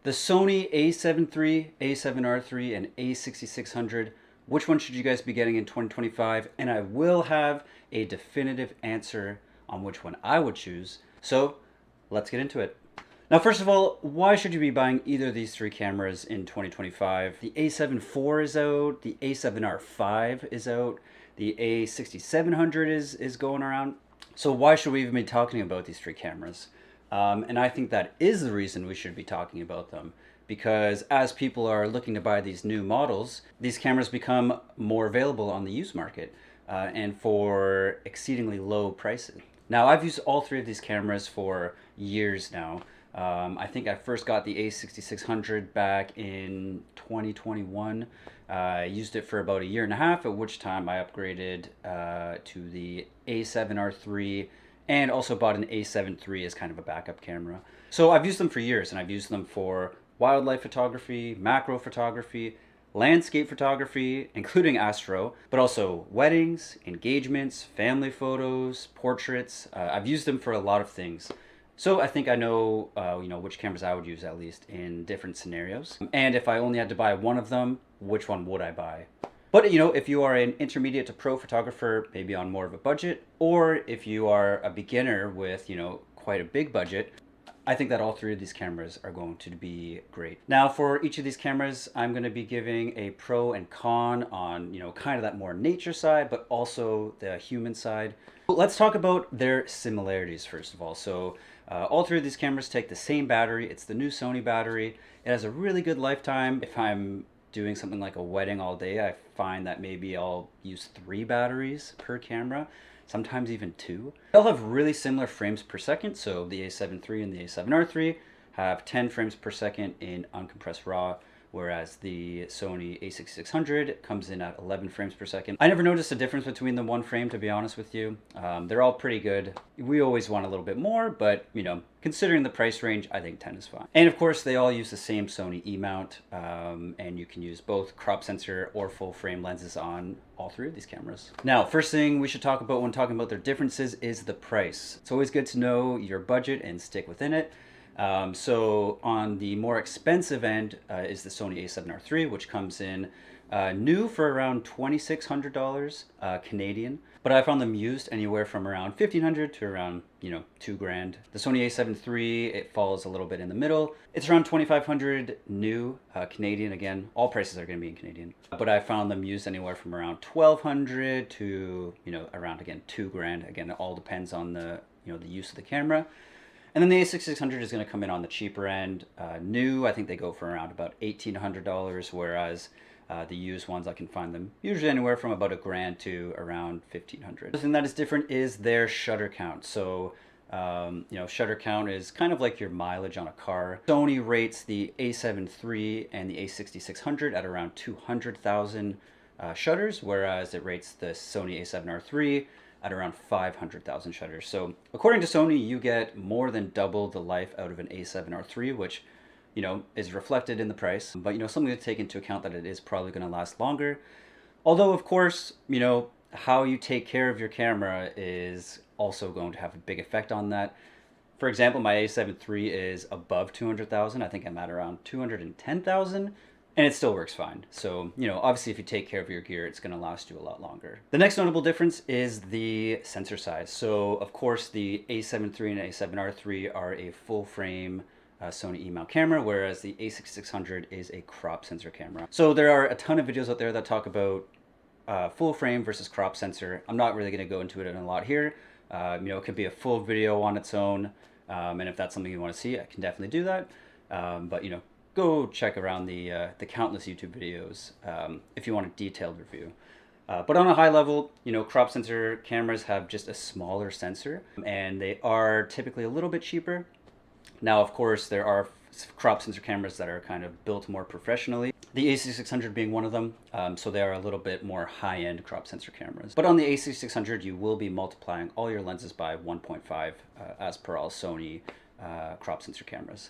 The Sony a7 III, a7R III, and a6600. Which one should you guys be getting in 2025? And I will have a definitive answer on which one I would choose. So let's get into it. Now, first of all, why should you be buying either of these three cameras in 2025? The a7 IV is out, the a7R V is out, the a6700 is going around. So why should we even be talking about these three cameras? And I think that is the reason we should be talking about them. Because as people are looking to buy these new models, these cameras become more available on the used market and for exceedingly low prices. Now, I've used all three of these cameras for years now. I think I first got the a6600 back in 2021. I used it for about a year and a half, at which time I upgraded to the a7R III and also bought an a7 III as kind of a backup camera. So I've used them for years, and I've used them for wildlife photography, macro photography, landscape photography, including astro, but also weddings, engagements, family photos, portraits. I've used them for a lot of things. So I think I know, which cameras I would use at least in different scenarios. And if I only had to buy one of them, which one would I buy? But if you are an intermediate to pro photographer, maybe on more of a budget, or if you are a beginner with, quite a big budget, I think that all three of these cameras are going to be great. Now, for each of these cameras, I'm going to be giving a pro and con on, kind of that more nature side, but also the human side. Let's talk about their similarities first of all. So all three of these cameras take the same battery. It's the new Sony battery. It has a really good lifetime. If I'm doing something like a wedding all day, I find that maybe I'll use 3 batteries per camera, sometimes even 2. They'll have really similar frames per second. So the a7 III and the a7R III have 10 frames per second in uncompressed RAW, whereas the Sony a6600 comes in at 11 frames per second. I never noticed a difference between the one frame, to be honest with you. They're all pretty good. We always want a little bit more, but considering the price range, I think 10 is fine. And of course, they all use the same Sony E-mount, and you can use both crop sensor or full frame lenses on all three of these cameras. Now, first thing we should talk about when talking about their differences is the price. It's always good to know your budget and stick within it. So on the more expensive end is the Sony a7R III, which comes in new for around $2,600 Canadian. But I found them used anywhere from around $1,500 to around, $2,000. The Sony a7 III, it falls a little bit in the middle. It's around $2,500 new Canadian. Again, all prices are going to be in Canadian. But I found them used anywhere from around $1,200 to, around, again, $2,000. Again, it all depends on the use of the camera. And then the a6600 is going to come in on the cheaper end. New, I think they go for around about $1,800, whereas the used ones, I can find them usually anywhere from about $1,000 to around $1,500. The thing that is different is their shutter count. So, shutter count is kind of like your mileage on a car. Sony rates the a7 III and the a6600 at around 200,000 shutters, whereas it rates the Sony a7R III at around 500,000 shutters. So according to Sony, you get more than double the life out of an a7R III, which, is reflected in the price. But, something to take into account that it is probably going to last longer. Although, of course, how you take care of your camera is also going to have a big effect on that. For example, my a7 III is above 200,000. I think I'm at around 210,000. And it still works fine. So, obviously if you take care of your gear, it's going to last you a lot longer. The next notable difference is the sensor size. So, of course, the a7 III and a7R III are a full frame Sony E-mount camera, whereas the a6600 is a crop sensor camera. So there are a ton of videos out there that talk about full frame versus crop sensor. I'm not really going to go into it in a lot here. It could be a full video on its own. And if that's something you want to see, I can definitely do that. But, go check around the countless YouTube videos if you want a detailed review. But on a high level, crop sensor cameras have just a smaller sensor, and they are typically a little bit cheaper. Now, of course, there are crop sensor cameras that are kind of built more professionally, the a6600 being one of them. So they are a little bit more high-end crop sensor cameras. But on the a6600, you will be multiplying all your lenses by 1.5 as per all Sony crop sensor cameras.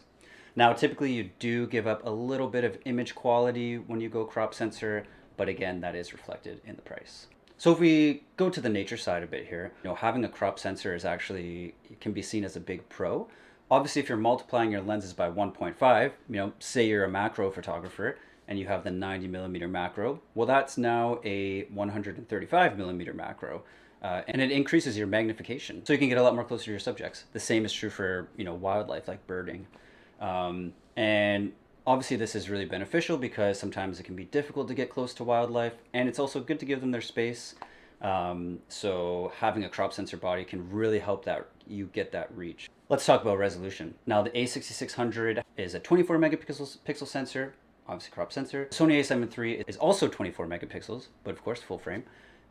Now, typically you do give up a little bit of image quality when you go crop sensor, but again, that is reflected in the price. So if we go to the nature side a bit here, having a crop sensor is actually, it can be seen as a big pro. Obviously, if you're multiplying your lenses by 1.5, say you're a macro photographer and you have the 90 millimeter macro, well, that's now a 135 millimeter macro. And it increases your magnification, so you can get a lot more closer to your subjects. The same is true for wildlife like birding, and obviously this is really beneficial because sometimes it can be difficult to get close to wildlife, and it's also good to give them their space. So having a crop sensor body can really help that you get that reach. Let's talk about resolution. Now the a6600 is a 24 megapixel sensor, obviously crop sensor. Sony a7 III is also 24 megapixels, but of course full frame.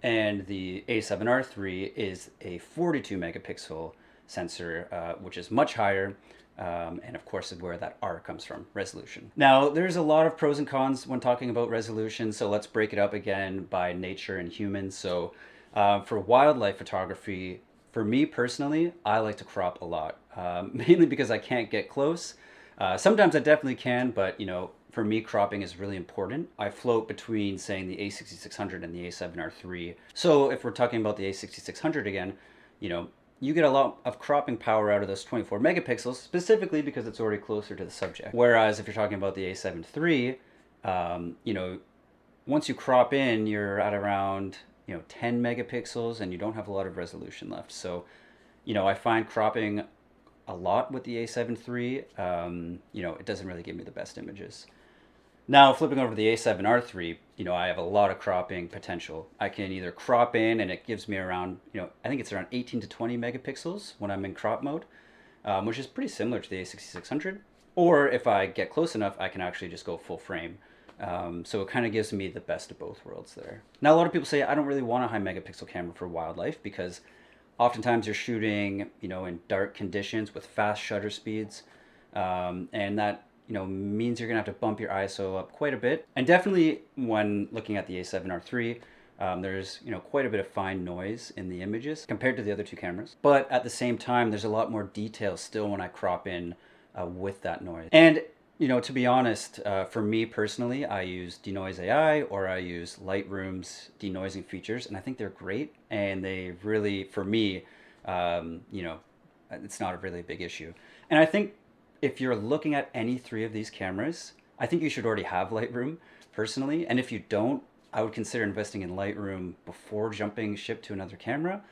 And the a7R III is a 42 megapixel sensor, which is much higher. And of course, is where that R comes from, resolution. Now, there's a lot of pros and cons when talking about resolution, so let's break it up again by nature and humans. So for wildlife photography, for me personally, I like to crop a lot, mainly because I can't get close. Sometimes I definitely can, but for me, cropping is really important. I float between saying the a6600 and the a7R III. So if we're talking about the a6600 again, you get a lot of cropping power out of those 24 megapixels, specifically because it's already closer to the subject. Whereas if you're talking about the a7 III, once you crop in, you're at around 10 megapixels and you don't have a lot of resolution left. So I find cropping a lot with the a7 III. It doesn't really give me the best images. Now, flipping over to the a7R III, I have a lot of cropping potential. I can either crop in and it gives me around, I think it's around 18 to 20 megapixels when I'm in crop mode, which is pretty similar to the a6600. Or if I get close enough, I can actually just go full frame. So it kind of gives me the best of both worlds there. Now, a lot of people say, I don't really want a high megapixel camera for wildlife because oftentimes you're shooting, in dark conditions with fast shutter speeds, and that means you're gonna have to bump your ISO up quite a bit. And definitely when looking at the a7R III, there's quite a bit of fine noise in the images compared to the other two cameras. But at the same time, there's a lot more detail still when I crop in with that noise. And to be honest, for me personally, I use Denoise AI or I use Lightroom's denoising features, and I think they're great. And they really, for me, it's not a really big issue. And I think if you're looking at any three of these cameras, I think you should already have Lightroom personally. And if you don't, I would consider investing in Lightroom before jumping ship to another camera.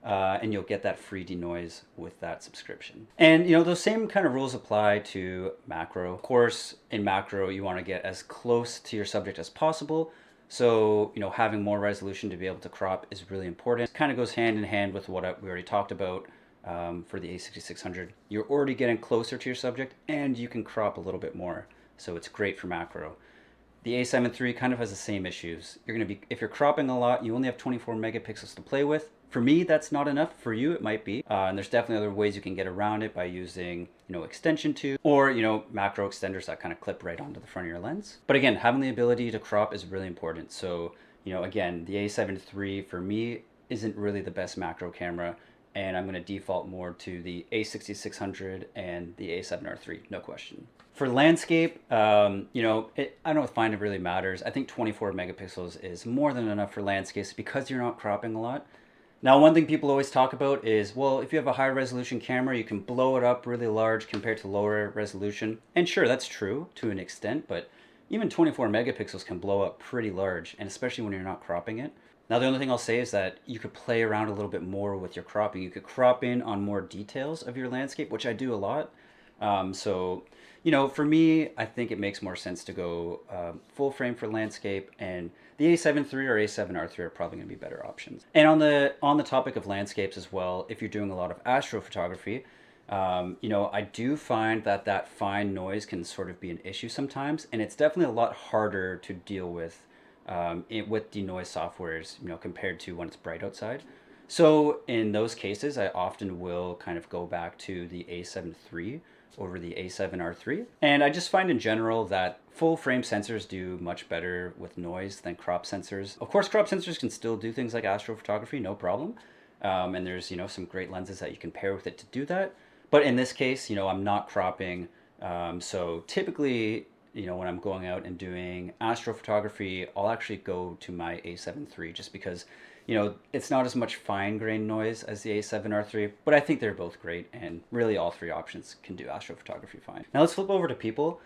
And you'll get that free denoise with that subscription. And those same kind of rules apply to macro. Of course, in macro, you want to get as close to your subject as possible. So, having more resolution to be able to crop is really important. It kind of goes hand in hand with what we already talked about. For the a6600, you're already getting closer to your subject and you can crop a little bit more, so it's great for macro. The a7 III kind of has the same issues. If you're cropping a lot, you only have 24 megapixels to play with. For me, that's not enough. For you, it might be. And there's definitely other ways you can get around it by using extension tube or macro extenders that kind of clip right onto the front of your lens. But again, having the ability to crop is really important. So again, the a7 III for me isn't really the best macro camera, and I'm going to default more to the a6600 and the a7R III, no question. For landscape, I don't find it really matters. I think 24 megapixels is more than enough for landscapes because you're not cropping a lot. Now, one thing people always talk about is, well, if you have a high resolution camera, you can blow it up really large compared to lower resolution. And sure, that's true to an extent, but even 24 megapixels can blow up pretty large, and especially when you're not cropping it. Now, the only thing I'll say is that you could play around a little bit more with your cropping. You could crop in on more details of your landscape, which I do a lot. For me, I think it makes more sense to go full frame for landscape, and the a7 III or a7R III are probably going to be better options. And on the topic of landscapes as well, if you're doing a lot of astrophotography, I do find that fine noise can sort of be an issue sometimes, and it's definitely a lot harder to deal with denoise softwares, compared to when it's bright outside. So in those cases, I often will kind of go back to the a7 III over the a7R III. And I just find in general that full frame sensors do much better with noise than crop sensors. Of course, crop sensors can still do things like astrophotography, no problem. And there's, some great lenses that you can pair with it to do that. But in this case, I'm not cropping. So typically, when I'm going out and doing astrophotography, I'll actually go to my a7 III just because, You know, it's not as much fine grain noise as the A7R3, but I think they're both great, and really all three options can do astrophotography fine. Now let's flip over to people.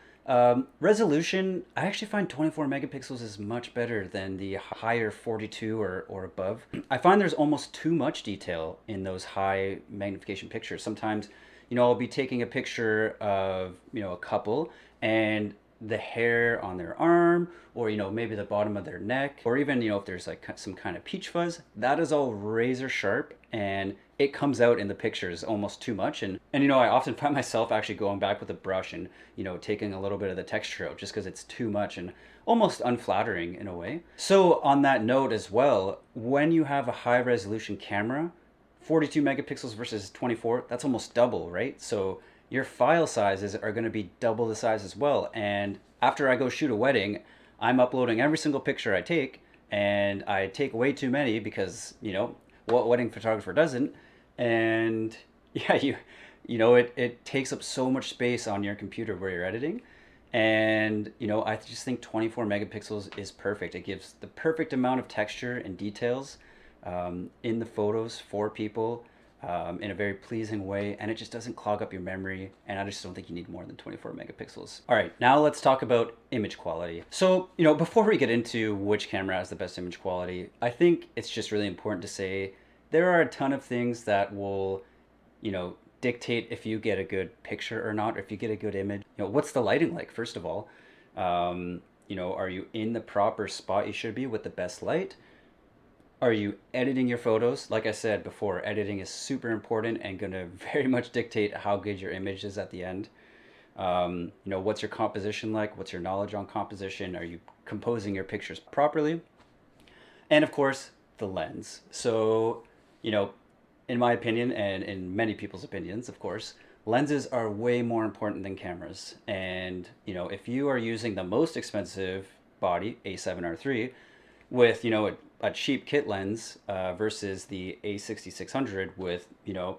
Resolution, I actually find 24 megapixels is much better than the higher 42 or above. I find there's almost too much detail in those high magnification pictures. Sometimes, you know, I'll be taking a picture of, you know, a couple, and the hair on their arm, or, you know, maybe the bottom of their neck, or even, you know, if there's like some kind of peach fuzz, that is all razor sharp, and it comes out in the pictures almost too much. And you know, I often find myself actually going back with a brush and, you know, taking a little bit of the texture out just because it's too much and almost unflattering in a way. So on that note as well, when you have a high resolution camera, 42 megapixels versus 24, that's almost double, right? So your file sizes are going to be double the size as well. And after I go shoot a wedding, I'm uploading every single picture I take, and I take way too many because, you know, what wedding photographer doesn't? And yeah, you know, it takes up so much space on your computer where you're editing. And, you know, I just think 24 megapixels is perfect. It gives the perfect amount of texture and details in the photos for people in a very pleasing way, and it just doesn't clog up your memory, and I just don't think you need more than 24 megapixels. All right, now let's talk about image quality. So, you know, before we get into which camera has the best image quality, I think it's just really important to say there are a ton of things that will, you know, dictate if you get a good picture or not, or if you get a good image. You know, what's the lighting like, first of all? You know, are you in the proper spot you should be with the best light? Are you editing your photos? Like I said before, editing is super important and going to very much dictate how good your image is at the end. You know, what's your composition like? What's your knowledge on composition? Are you composing your pictures properly? And of course, the lens. So, you know, in my opinion, and in many people's opinions, of course, lenses are way more important than cameras. And, you know, if you are using the most expensive body, A7R3, with, you know, a cheap kit lens versus the a6600 with, you know,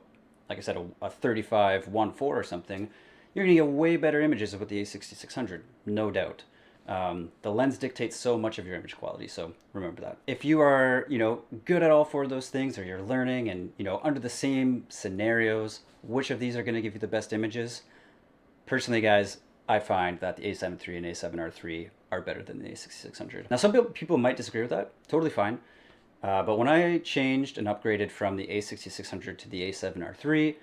like I said, a 35 1.4 or something, you're gonna get way better images with the a6600, no doubt. The lens dictates so much of your image quality, so remember that. If you are, you know, good at all four of those things, or you're learning and, you know, under the same scenarios, which of these are going to give you the best images? Personally, guys, I find that the A7 III and A7R3 are better than the A6600. Now, some people might disagree with that. Totally fine. But when I changed and upgraded from the A6600 to the A7R3,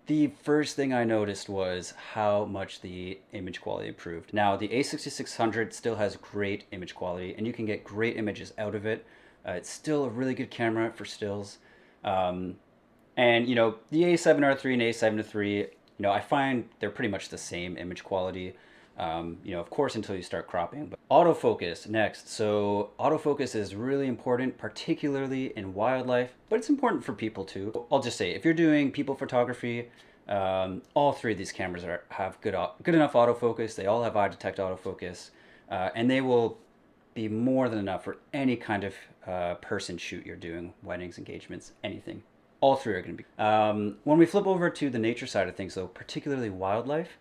the first thing I noticed was how much the image quality improved. Now, the A6600 still has great image quality, and you can get great images out of it. It's still a really good camera for stills. And, you know, the A7R3 and A7 III, you know, I find they're pretty much the same image quality. You know, of course, until you start cropping. But autofocus next. So autofocus is really important, particularly in wildlife, but it's important for people too. I'll just say, if you're doing people photography, all three of these cameras have good enough autofocus. They all have eye detect autofocus, and they will be more than enough for any kind of person shoot you're doing, weddings, engagements, anything. All three are going to be. When we flip over to the nature side of things, though, particularly wildlife,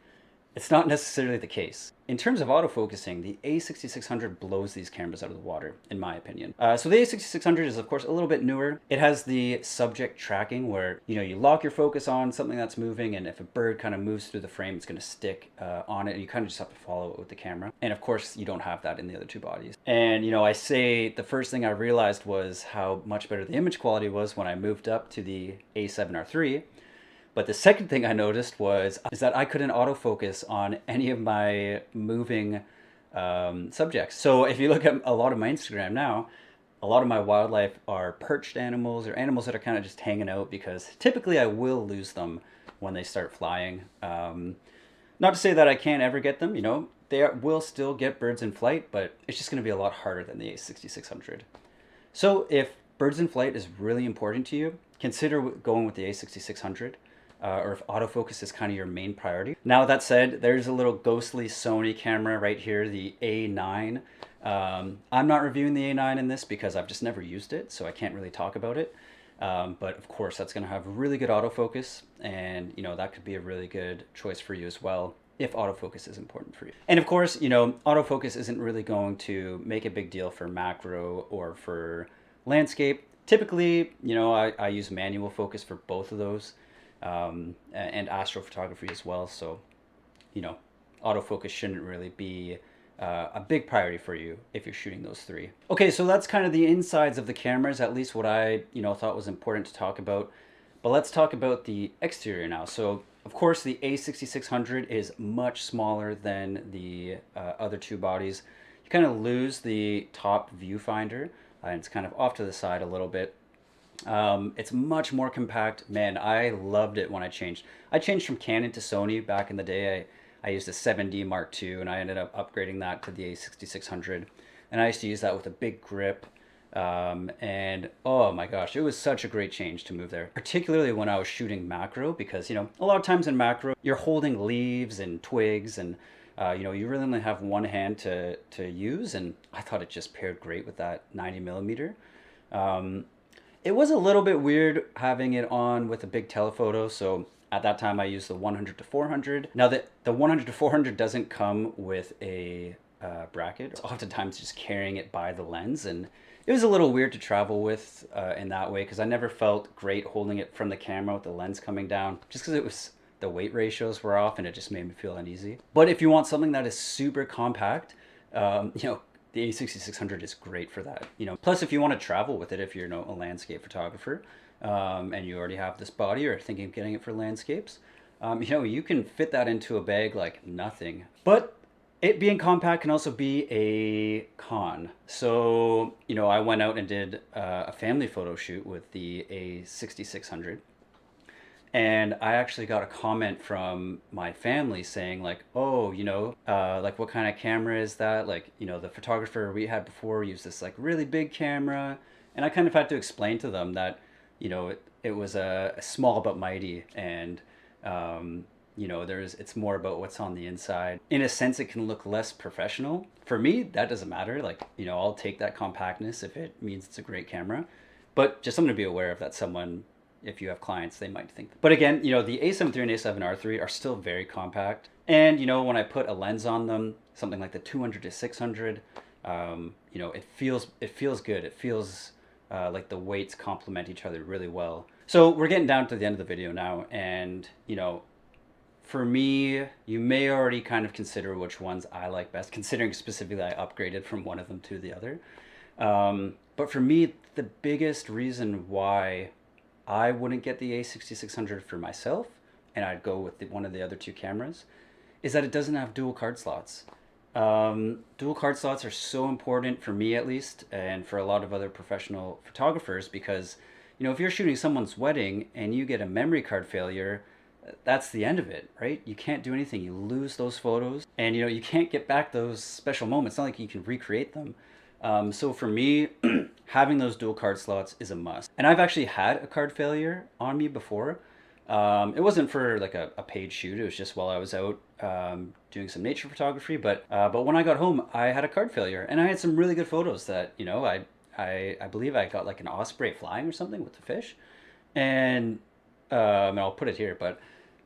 it's not necessarily the case. In terms of autofocusing, the a6600 blows these cameras out of the water, in my opinion. So the a6600 is, of course, a little bit newer. It has the subject tracking where, you know, you lock your focus on something that's moving, and if a bird kind of moves through the frame, it's going to stick on it, and you kind of just have to follow it with the camera. And of course, you don't have that in the other two bodies. And, you know, I say the first thing I realized was how much better the image quality was when I moved up to the A7R3. But the second thing I noticed is that I couldn't autofocus on any of my moving subjects. So if you look at a lot of my Instagram now, a lot of my wildlife are perched animals or animals that are kind of just hanging out, because typically I will lose them when they start flying. Not to say that I can't ever get them, you know, will still get birds in flight, but it's just going to be a lot harder than the A6600. So if birds in flight is really important to you, consider going with the A6600. Or if autofocus is kind of your main priority. Now, that said, there's a little ghostly Sony camera right here, the A9. I'm not reviewing the A9 in this because I've just never used it, so I can't really talk about it. But of course, that's going to have really good autofocus, and, you know, that could be a really good choice for you as well, if autofocus is important for you. And of course, you know, autofocus isn't really going to make a big deal for macro or for landscape. Typically, I use manual focus for both of those, and astrophotography as well. So, you know, autofocus shouldn't really be a big priority for you if you're shooting those three. Okay, so that's kind of the insides of the cameras, at least what I, thought was important to talk about. But let's talk about the exterior now. So, of course, the a6600 is much smaller than the other two bodies. You kind of lose the top viewfinder, and it's kind of off to the side a little bit. It's much more compact. Man, I loved it when I changed. I changed from Canon to Sony back in the day. I used a 7D Mark II, and I ended up upgrading that to the a6600. And I used to use that with a big grip. And oh my gosh, it was such a great change to move there, particularly when I was shooting macro, because, a lot of times in macro, you're holding leaves and twigs, and you really only have one hand to use. And I thought it just paired great with that 90 millimeter. It was a little bit weird having it on with a big telephoto, so at that time I used the 100 to 400. Now the 100 to 400 doesn't come with a bracket. It's oftentimes just carrying it by the lens, and it was a little weird to travel with in that way, because I never felt great holding it from the camera with the lens coming down, just because the weight ratios were off and it just made me feel uneasy. But if you want something that is super compact, the a6600 is great for that. Plus, if you want to travel with it, if you're a landscape photographer, and you already have this body or thinking of getting it for landscapes, you can fit that into a bag like nothing. But it being compact can also be a con. So, I went out and did a family photo shoot with the a6600. And I actually got a comment from my family saying like, oh, like what kind of camera is that? Like, the photographer we had before used this like really big camera. And I kind of had to explain to them that, it was a small but mighty, and, it's more about what's on the inside. In a sense, it can look less professional. For me, that doesn't matter. Like, I'll take that compactness if it means it's a great camera. But just something to be aware of, that someone, if you have clients, they might think. But again, the A7 III and A7R III are still very compact. And, when I put a lens on them, something like the 200 to 600, it feels good. It feels like the weights complement each other really well. So we're getting down to the end of the video now. And, for me, you may already kind of consider which ones I like best, considering specifically I upgraded from one of them to the other. But for me, the biggest reason why I wouldn't get the a6600 for myself, and I'd go with one of the other two cameras, is that it doesn't have dual card slots. Dual card slots are so important, for me at least, and for a lot of other professional photographers, because, if you're shooting someone's wedding and you get a memory card failure, that's the end of it, right? You can't do anything. You lose those photos, and, you can't get back those special moments. It's not like you can recreate them. So for me, having those dual card slots is a must. And I've actually had a card failure on me before. It wasn't for like a paid shoot. It was just while I was out doing some nature photography. But when I got home, I had a card failure, and I had some really good photos that, I believe I got like an osprey flying or something with the fish. And I'll put it here, but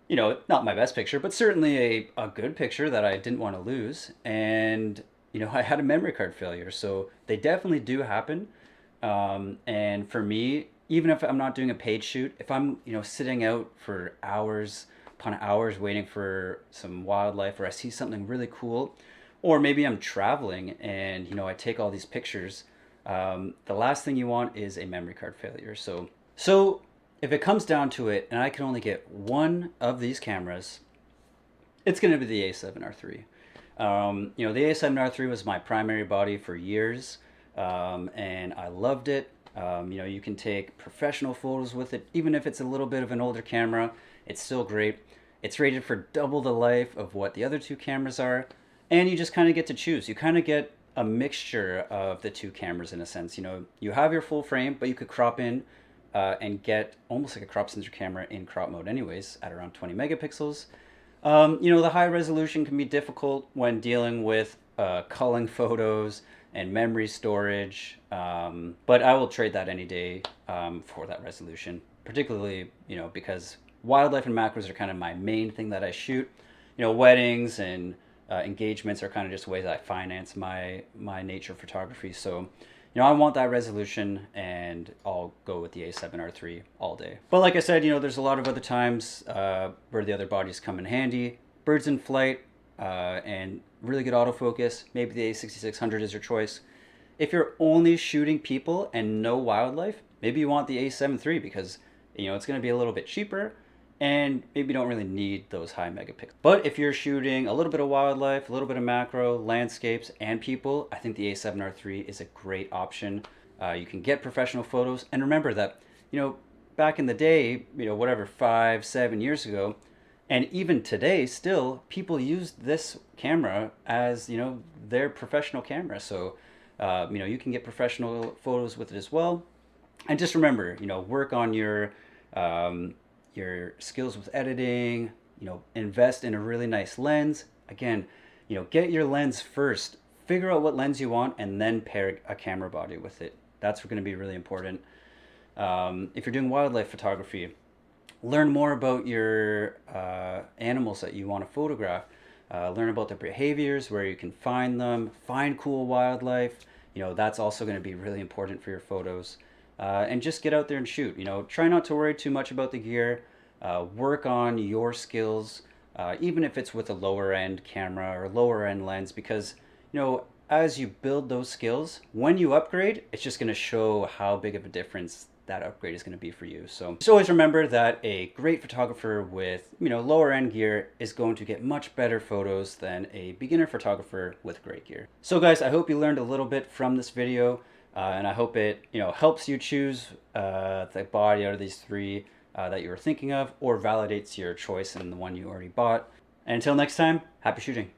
not my best picture, but certainly a good picture that I didn't want to lose. And I had a memory card failure, so they definitely do happen. And for me, even if I'm not doing a paid shoot, if I'm, sitting out for hours upon hours waiting for some wildlife, or I see something really cool, or maybe I'm traveling and, I take all these pictures, the last thing you want is a memory card failure. So if it comes down to it and I can only get one of these cameras, it's going to be the a7R III. The a7R III was my primary body for years, and I loved it. You can take professional photos with it, even if it's a little bit of an older camera. It's still great. It's rated for double the life of what the other two cameras are, and you just kind of get to choose. You kind of get a mixture of the two cameras in a sense. You have your full frame, but you could crop in and get almost like a crop sensor camera in crop mode anyways at around 20 megapixels. The high resolution can be difficult when dealing with culling photos and memory storage, but I will trade that any day for that resolution, particularly, because wildlife and macros are kind of my main thing that I shoot. Weddings and engagements are kind of just ways I finance my nature photography. So, I want that resolution, and I'll go with the A7R III all day. But like I said, there's a lot of other times where the other bodies come in handy. Birds in flight and really good autofocus. Maybe the a6600 is your choice. If you're only shooting people and no wildlife, maybe you want the A7 III because it's going to be a little bit cheaper, and maybe you don't really need those high megapixels. But if you're shooting a little bit of wildlife, a little bit of macro, landscapes, and people, I think the A7R III is a great option. You can get professional photos, and remember that, back in the day, whatever, 5, 7 years ago, and even today, still, people use this camera as, their professional camera. So, you can get professional photos with it as well. And just remember, work on your skills with editing, invest in a really nice lens. Again, get your lens first. Figure out what lens you want and then pair a camera body with it. That's going to be really important. If you're doing wildlife photography, learn more about your animals that you want to photograph. Learn about their behaviors, where you can find them, find cool wildlife. That's also going to be really important for your photos. And just get out there and shoot. Try not to worry too much about the gear. Work on your skills, even if it's with a lower end camera or lower end lens, because as you build those skills, when you upgrade, it's just going to show how big of a difference that upgrade is going to be for you. So just always remember that a great photographer with lower end gear is going to get much better photos than a beginner photographer with great gear. So guys, I hope you learned a little bit from this video, and I hope it helps you choose the body out of these three that you were thinking of, or validates your choice in the one you already bought. And until next time, happy shooting.